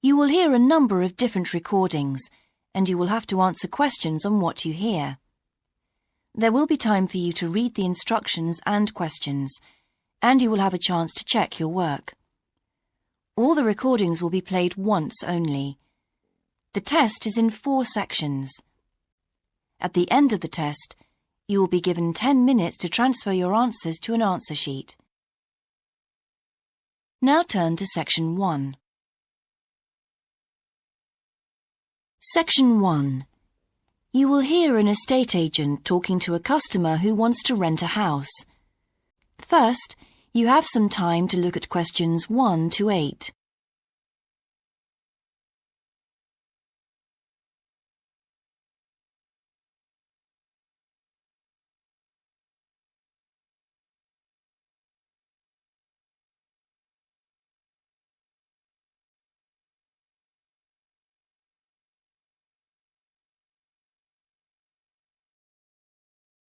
You will hear a number of different recordings, and you will have to answer questions on what you hear. There will be time for you to read the instructions and questions, and you will have a chance to check your work. All the recordings will be played once only. The test is in 4 sections. At the end of the test, you will be given 10 minutes to transfer your answers to an answer sheet. Now turn to Section 1. Section 1. You will hear an estate agent talking to a customer who wants to rent a house. First, you have some time to look at questions 1 to 8.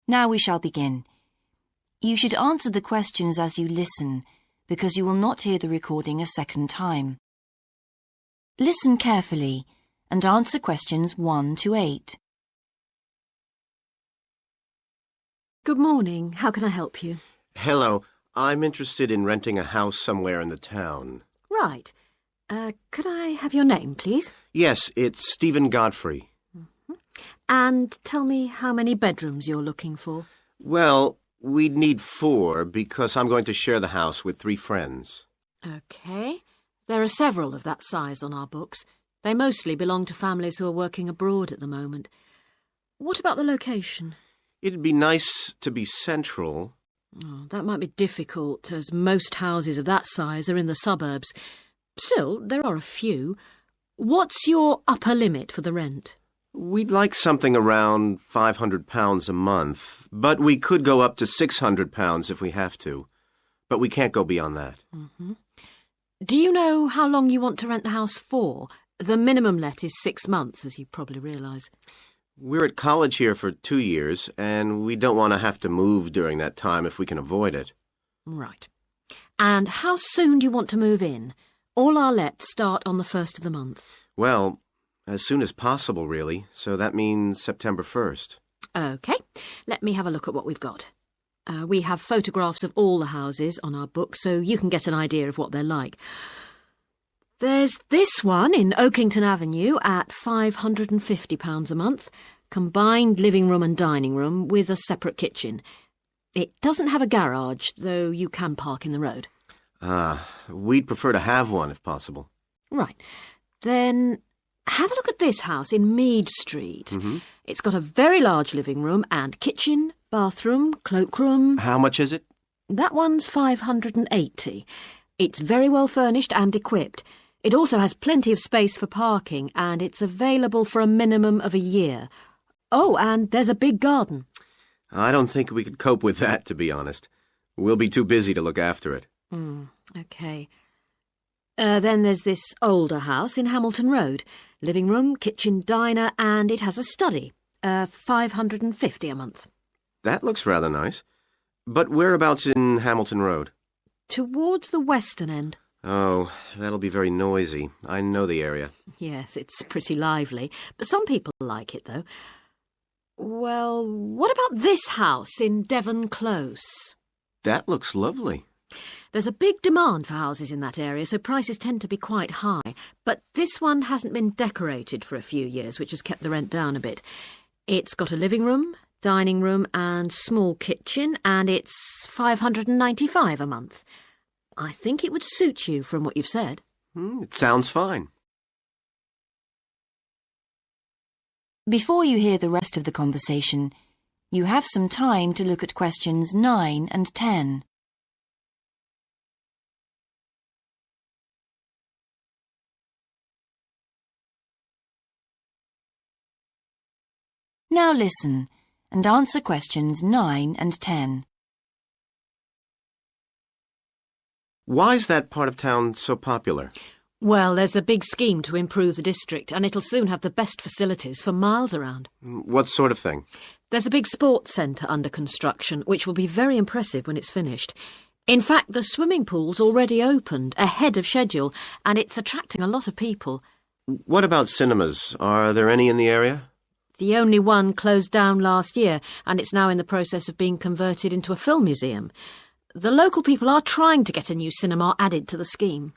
Now we shall begin. You should answer the questions as you listen, because you will not hear the recording a second time. Listen carefully and answer questions 1 to 8. Good morning. How can I help you? Hello. I'm interested in renting a house somewhere in the town. Right. Could I have your name, please? Yes, it's Stephen Godfrey. And tell me how many bedrooms you're looking for. Well, we'd need 4 because I'm going to share the house with 3 friends. OK. There are several of that size on our books. They mostly belong to families who are working abroad at the moment. What about the location? It'd be nice to be central. Oh, that might be difficult, as most houses of that size are in the suburbs. Still, there are a few. What's your upper limit for the rent? We'd like something around £500 a month, but we could go up to £600 if we have to. But we can't go beyond that. Do you know how long you want to rent the house for? The minimum let is 6 months, as you probably realise. We're at college here for 2 years, and we don't want to have to move during that time if we can avoid it. Right. And how soon do you want to move in? All our lets start on the 1st of the month. Well, as soon as possible, really, so that means September 1st. OK, let me have a look at what we've got. We have photographs of all the houses on our book, so you can get an idea of what they're like. There's this one in Oakington Avenue at £550 a month, combined living room and dining room with a separate kitchen. It doesn't have a garage, though you can park in the road. We'd prefer to have one if possible. Right. Then have a look at this house in Mead Street. It's got a very large living room and kitchen, bathroom, cloakroom. How much is it? That one's £580. It's very well furnished and equipped. It also has plenty of space for parking, and it's available for a minimum of a year. Oh, and there's a big garden. I don't think we could cope with that, to be honest. We'll be too busy to look after it. OK. Then there's this older house in Hamilton Road. Living room, kitchen, diner, and it has a study. £550 a month. That looks rather nice. But whereabouts in Hamilton Road? Towards the western end. Oh, that'll be very noisy. I know the area. Yes, it's pretty lively, but some people like it, though. Well, what about this house in Devon Close? That looks lovely. There's a big demand for houses in that area, so prices tend to be quite high. But this one hasn't been decorated for a few years, which has kept the rent down a bit. It's got a living room, dining room and small kitchen, and it's £595 a month. I think it would suit you from what you've said. It sounds fine. Before you hear the rest of the conversation, you have some time to look at questions 9 and 10. Now listen and answer questions 9 and 10. Why's that part of town so popular? Well, there's a big scheme to improve the district, and it'll soon have the best facilities for miles around. What sort of thing? There's a big sports centre under construction, which will be very impressive when it's finished. In fact, the swimming pool's already opened, ahead of schedule, and it's attracting a lot of people. What about cinemas? Are there any in the area? The only one closed down last year, and it's now in the process of being converted into a film museum. The local people are trying to get a new cinema added to the scheme.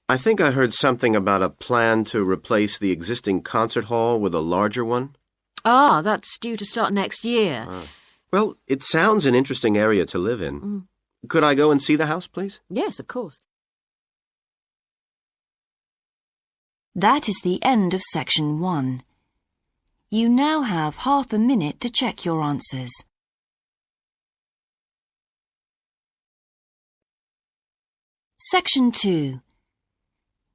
I think I heard something about a plan to replace the existing concert hall with a larger one. Ah, that's due to start next year. Well, it sounds an interesting area to live in. Could I go and see the house, please? Yes, of course. That is the end of section 1. You now have half a minute to check your answers. Section 2.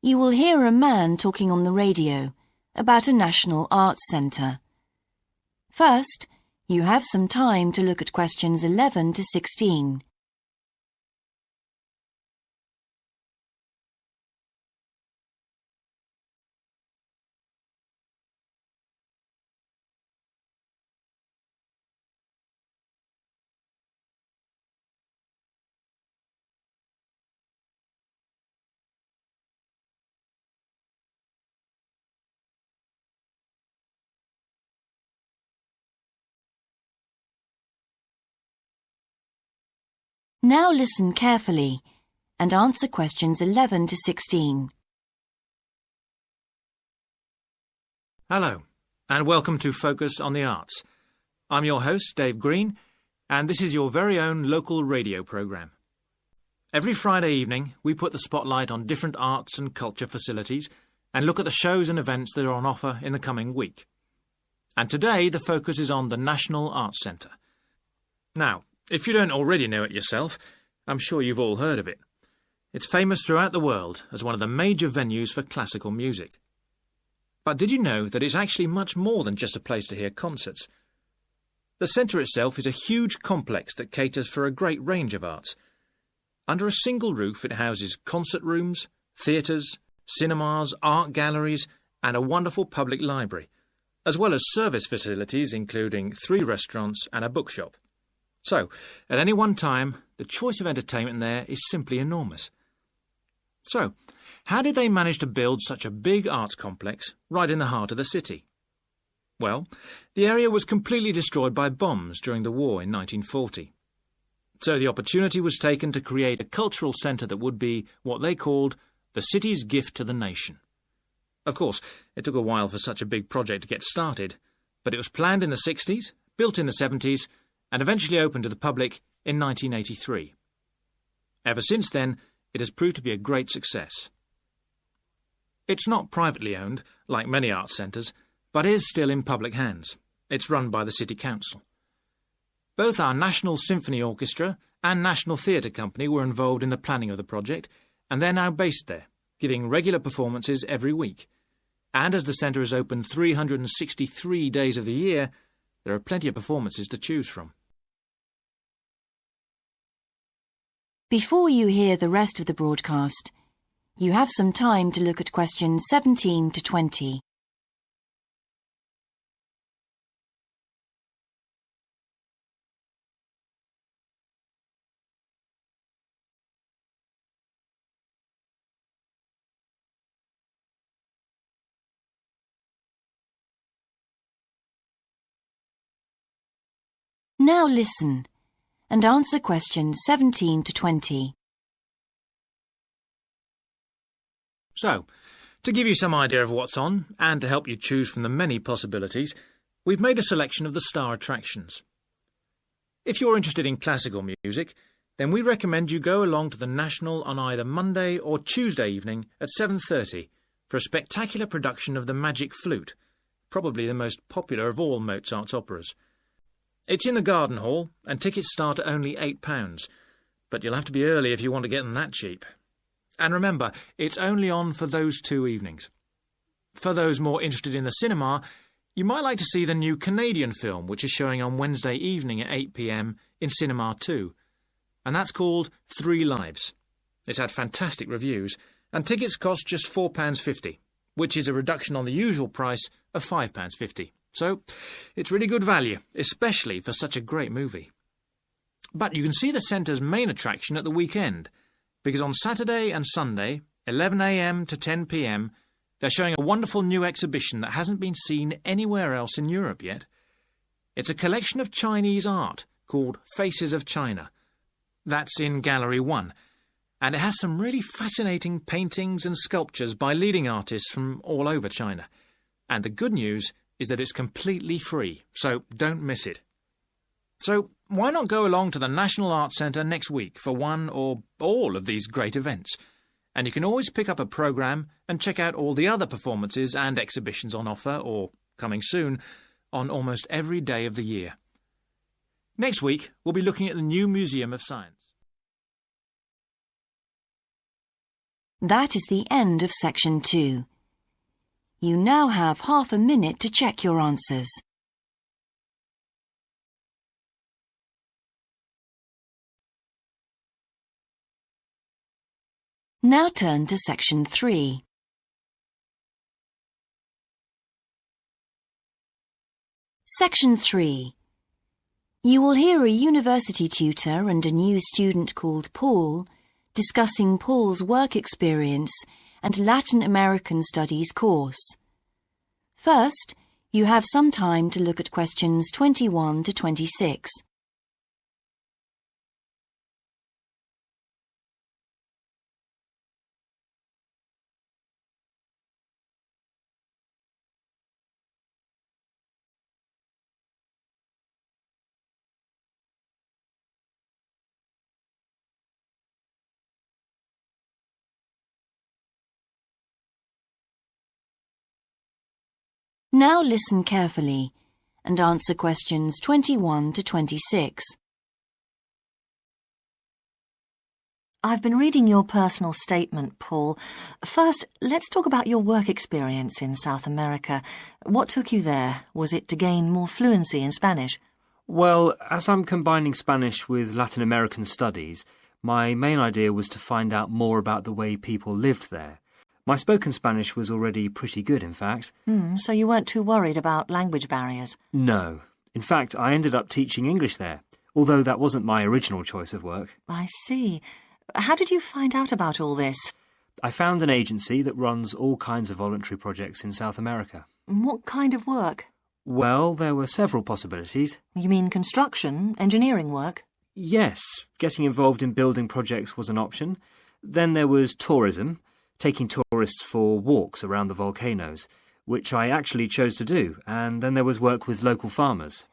You will hear a man talking on the radio about a national arts centre. First, you have some time to look at questions 11 to 16. Now listen carefully and answer questions 11 to 16. Hello, and welcome to Focus on the Arts. I'm your host, Dave Green, and this is your very own local radio programme. Every Friday evening, we put the spotlight on different arts and culture facilities and look at the shows and events that are on offer in the coming week. And today, the focus is on the National Arts Centre. Now, if you don't already know it yourself, I'm sure you've all heard of it. It's famous throughout the world as one of the major venues for classical music. But did you know that it's actually much more than just a place to hear concerts? The centre itself is a huge complex that caters for a great range of arts. Under a single roof it houses concert rooms, theatres, cinemas, art galleries and a wonderful public library, as well as service facilities including 3 restaurants and a bookshop. So, at any one time, the choice of entertainment there is simply enormous. So, how did they manage to build such a big arts complex right in the heart of the city? Well, the area was completely destroyed by bombs during the war in 1940. So the opportunity was taken to create a cultural centre that would be what they called the city's gift to the nation. Of course, it took a while for such a big project to get started, but it was planned in the 60s, built in the 70s, and eventually opened to the public in 1983. Ever since then, it has proved to be a great success. It's not privately owned, like many arts centres, but is still in public hands. It's run by the City Council. Both our National Symphony Orchestra and National Theatre Company were involved in the planning of the project, and they're now based there, giving regular performances every week. And as the centre is open 363 days of the year, there are plenty of performances to choose from. Before you hear the rest of the broadcast, you have some time to look at questions 17 to 20. Now listen and answer questions 17 to 20. So, to give you some idea of what's on, and to help you choose from the many possibilities, we've made a selection of the star attractions. If you're interested in classical music, then we recommend you go along to the National on either Monday or Tuesday evening at 7:30 for a spectacular production of The Magic Flute, probably the most popular of all Mozart's operas. It's in the Garden Hall, and tickets start at only £8, but you'll have to be early if you want to get them that cheap. And remember, it's only on for those 2 evenings. For those more interested in the cinema, you might like to see the new Canadian film, which is showing on Wednesday evening at 8 p.m. in Cinema 2, and that's called 3 Lives. It's had fantastic reviews, and tickets cost just £4.50, which is a reduction on the usual price of £5.50. So, it's really good value, especially for such a great movie. But you can see the centre's main attraction at the weekend, because on Saturday and Sunday, 11 a.m. to 10 p.m, they're showing a wonderful new exhibition that hasn't been seen anywhere else in Europe yet. It's a collection of Chinese art called Faces of China. That's in Gallery 1, and it has some really fascinating paintings and sculptures by leading artists from all over China. And the good news is that it's completely free, so don't miss it. So why not go along to the National Arts Centre next week for one or all of these great events? And you can always pick up a programme and check out all the other performances and exhibitions on offer, or coming soon, on almost every day of the year. Next week, we'll be looking at the new Museum of Science. That is the end of Section 2. You now have half a minute to check your answers. Now turn to Section 3. Section 3. You will hear a university tutor and a new student called Paul discussing Paul's work experience and Latin American Studies course. First, you have some time to look at questions 21 to 26. Now listen carefully and answer questions 21 to 26. I've been reading your personal statement, Paul. First, let's talk about your work experience in South America. What took you there? Was it to gain more fluency in Spanish? Well, as I'm combining Spanish with Latin American studies, my main idea was to find out more about the way people lived there. My spoken Spanish was already pretty good, in fact. So you weren't too worried about language barriers? No. In fact, I ended up teaching English there, although that wasn't my original choice of work. I see. How did you find out about all this? I found an agency that runs all kinds of voluntary projects in South America. What kind of work? Well, there were several possibilities. You mean construction, engineering work? Yes, getting involved in building projects was an option. Then there was tourism, taking tourists for walks around the volcanoes, which I actually chose to do, and then there was work with local farmers.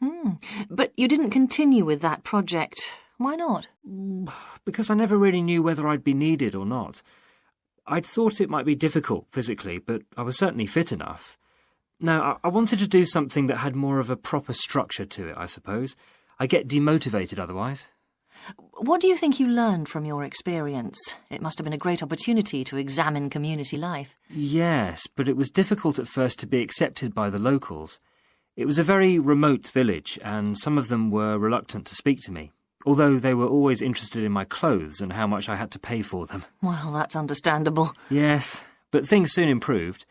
But you didn't continue with that project. Why not? Because I never really knew whether I'd be needed or not. I'd thought it might be difficult physically, but I was certainly fit enough. No, I wanted to do something that had more of a proper structure to it, I suppose. I get demotivated otherwise. What do you think you learned from your experience? It must have been a great opportunity to examine community life. Yes, but it was difficult at first to be accepted by the locals. It was a very remote village, and some of them were reluctant to speak to me, although they were always interested in my clothes and how much I had to pay for them. Well, that's understandable. Yes, but things soon improved.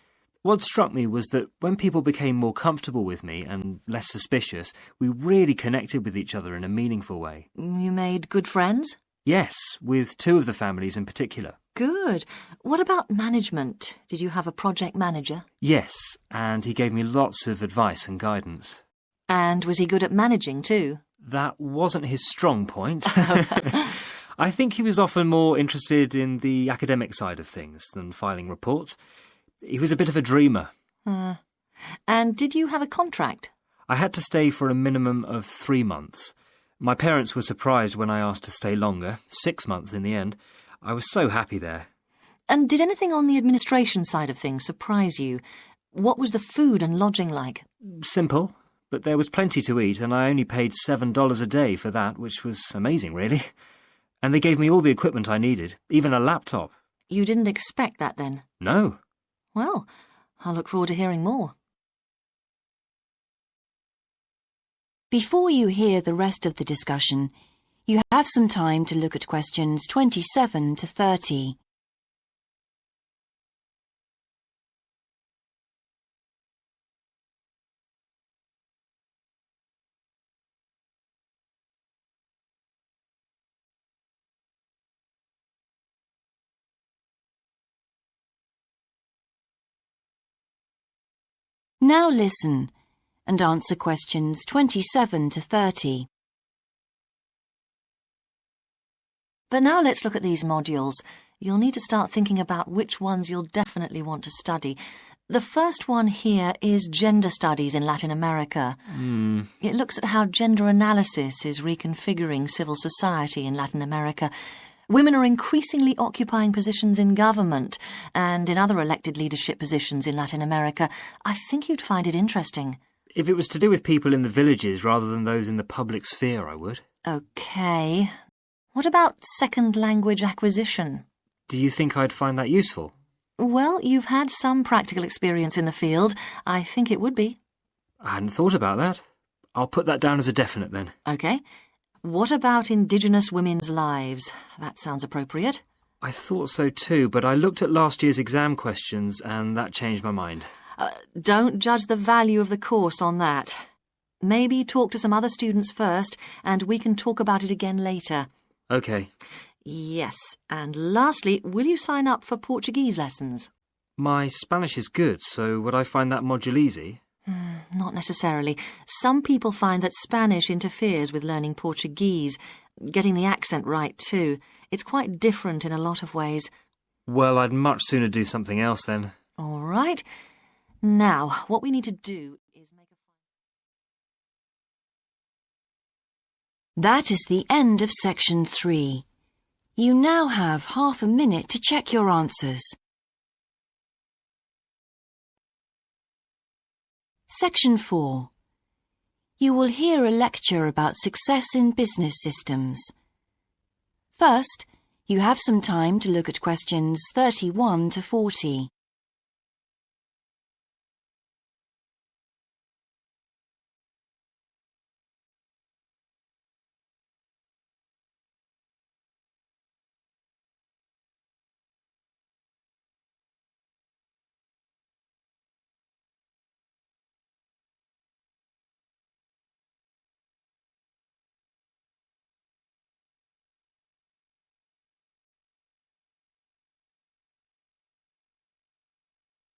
What struck me was that when people became more comfortable with me and less suspicious, we really connected with each other in a meaningful way. You made good friends? Yes, with two of the families in particular. Good. What about management? Did you have a project manager? Yes, and he gave me lots of advice and guidance. And was he good at managing too? That wasn't his strong point. I think he was often more interested in the academic side of things than filing reports. He was a bit of a dreamer. And did you have a contract? I had to stay for a minimum of 3 months. My parents were surprised when I asked to stay longer, 6 months in the end. I was so happy there. And did anything on the administration side of things surprise you? What was the food and lodging like? Simple, but there was plenty to eat, and I only paid $7 a day for that, which was amazing, really. And they gave me all the equipment I needed, even a laptop. You didn't expect that then? No. Well, I'll look forward to hearing more. Before you hear the rest of the discussion, you have some time to look at questions 27 to 30. Now listen and answer questions 27 to 30. But now let's look at these modules. You'll need to start thinking about which ones you'll definitely want to study. The first one here is Gender Studies in Latin America. It looks at how gender analysis is reconfiguring civil society in Latin America. Women are increasingly occupying positions in government and in other elected leadership positions in Latin America. I think you'd find it interesting. If it was to do with people in the villages rather than those in the public sphere, I would. OK. What about second language acquisition? Do you think I'd find that useful? Well, you've had some practical experience in the field. I think it would be. I hadn't thought about that. I'll put that down as a definite then. OK. What about Indigenous women's lives? That sounds appropriate. I thought so too, but I looked at last year's exam questions and that changed my mind. Don't judge the value of the course on that. Maybe talk to some other students first, and we can talk about it again later. OK. Yes, and lastly, will you sign up for Portuguese lessons? My Spanish is good, so would I find that module easy? Not necessarily. Some people find that Spanish interferes with learning Portuguese, getting the accent right too. It's quite different in a lot of ways. Well, I'd much sooner do something else then. All right. Now, what we need to do is make a... That is the end of section 3. You now have half a minute to check your answers. Section 4. You will hear a lecture about success in business systems. First, you have some time to look at questions 31 to 40.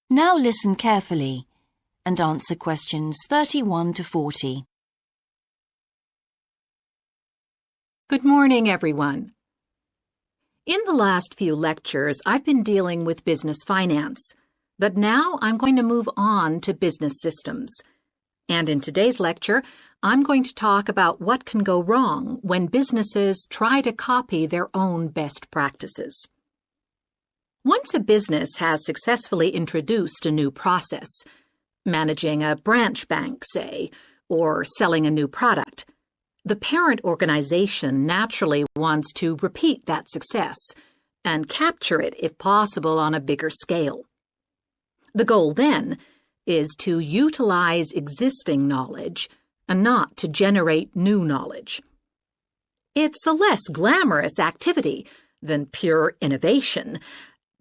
Now listen carefully and answer questions 31 to 40. Good morning, everyone. In the last few lectures, I've been dealing with business finance, but now I'm going to move on to business systems. And in today's lecture, I'm going to talk about what can go wrong when businesses try to copy their own best practices. Once a business has successfully introduced a new process, managing a branch bank, say, or selling a new product, the parent organization naturally wants to repeat that success and capture it, if possible, on a bigger scale. The goal, then, is to utilize existing knowledge and not to generate new knowledge. It's a less glamorous activity than pure innovation,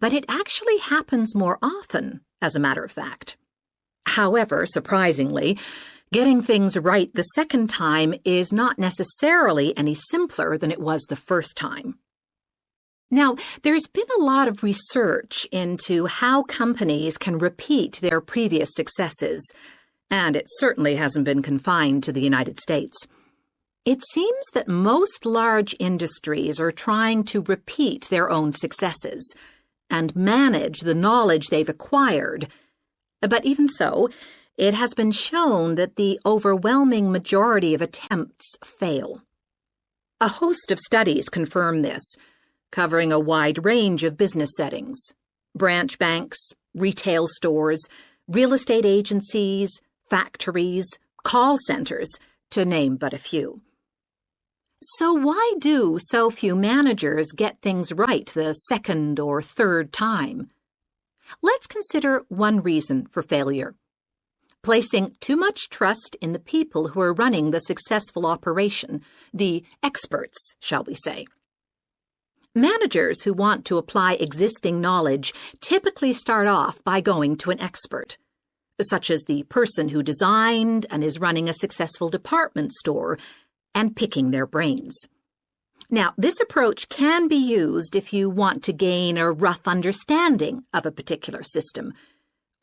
but it actually happens more often, as a matter of fact. However, surprisingly, getting things right the second time is not necessarily any simpler than it was the first time. Now, there's been a lot of research into how companies can repeat their previous successes, and it certainly hasn't been confined to the United States. It seems that most large industries are trying to repeat their own successes and manage the knowledge they've acquired. But even so, it has been shown that the overwhelming majority of attempts fail. A host of studies confirm this, covering a wide range of business settings: branch banks, retail stores, real estate agencies, factories, call centers, to name but a few. So why do so few managers get things right the second or third time? Let's consider one reason for failure: placing too much trust in the people who are running the successful operation, the experts, shall we say. Managers who want to apply existing knowledge typically start off by going to an expert, such as the person who designed and is running a successful department store, and picking their brains. Now, this approach can be used if you want to gain a rough understanding of a particular system,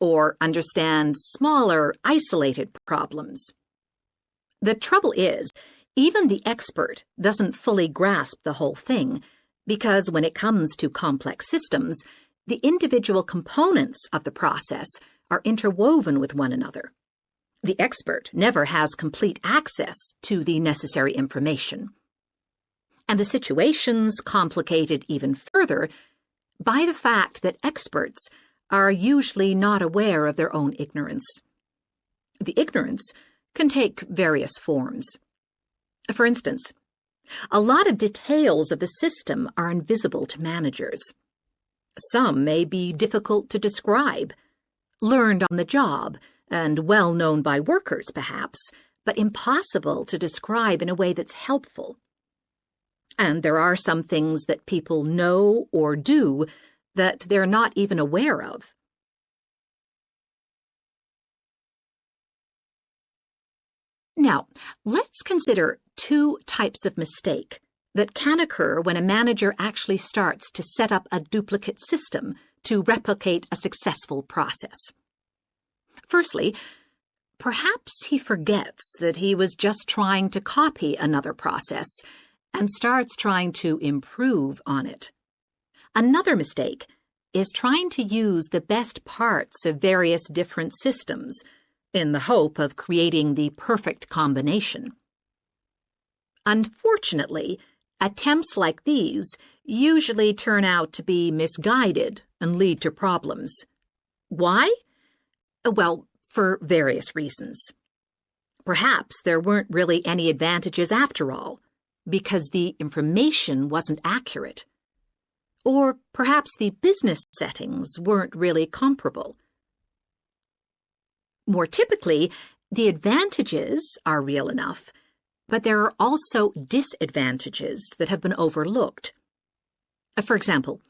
or understand smaller, isolated problems. The trouble is, even the expert doesn't fully grasp the whole thing, because when it comes to complex systems, the individual components of the process are interwoven with one another. The expert never has complete access to the necessary information. And the situation's complicated even further by the fact that experts are usually not aware of their own ignorance. The ignorance can take various forms. For instance, a lot of details of the system are invisible to managers. Some may be difficult to describe, learned on the job, and well known by workers, perhaps, but impossible to describe in a way that's helpful. And there are some things that people know or do that they're not even aware of. Now, let's consider two types of mistake that can occur when a manager actually starts to set up a duplicate system to replicate a successful process. Firstly, perhaps he forgets that he was just trying to copy another process and starts trying to improve on it. Another mistake is trying to use the best parts of various different systems in the hope of creating the perfect combination. Unfortunately, attempts like these usually turn out to be misguided and lead to problems. Why? Well, for various reasons. Perhaps there weren't really any advantages after all, because the information wasn't accurate. Or perhaps the business settings weren't really comparable. More typically, the advantages are real enough, but there are also disadvantages that have been overlooked. For example,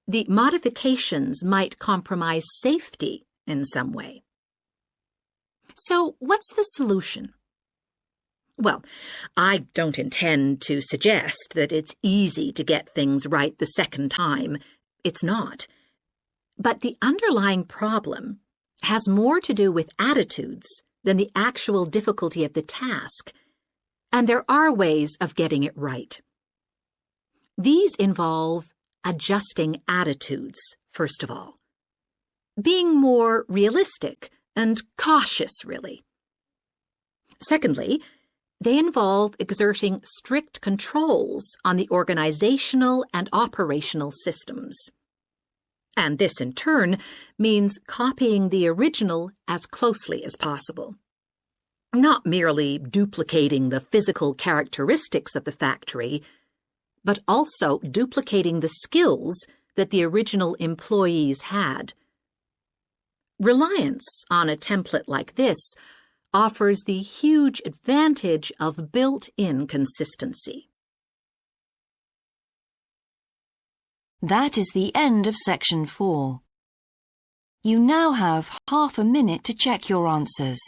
the modifications might compromise safety in some way. So, what's the solution? Well, I don't intend to suggest that it's easy to get things right the second time. It's not. But the underlying problem has more to do with attitudes than the actual difficulty of the task, and there are ways of getting it right. These involve adjusting attitudes, first of all. Being more realistic and cautious, really. Secondly, they involve exerting strict controls on the organizational and operational systems. And this, in turn, means copying the original as closely as possible. Not merely duplicating the physical characteristics of the factory, but also duplicating the skills that the original employees had. Reliance on a template like this offers the huge advantage of built-in consistency. That is the end of section 4. You now have half a minute to check your answers.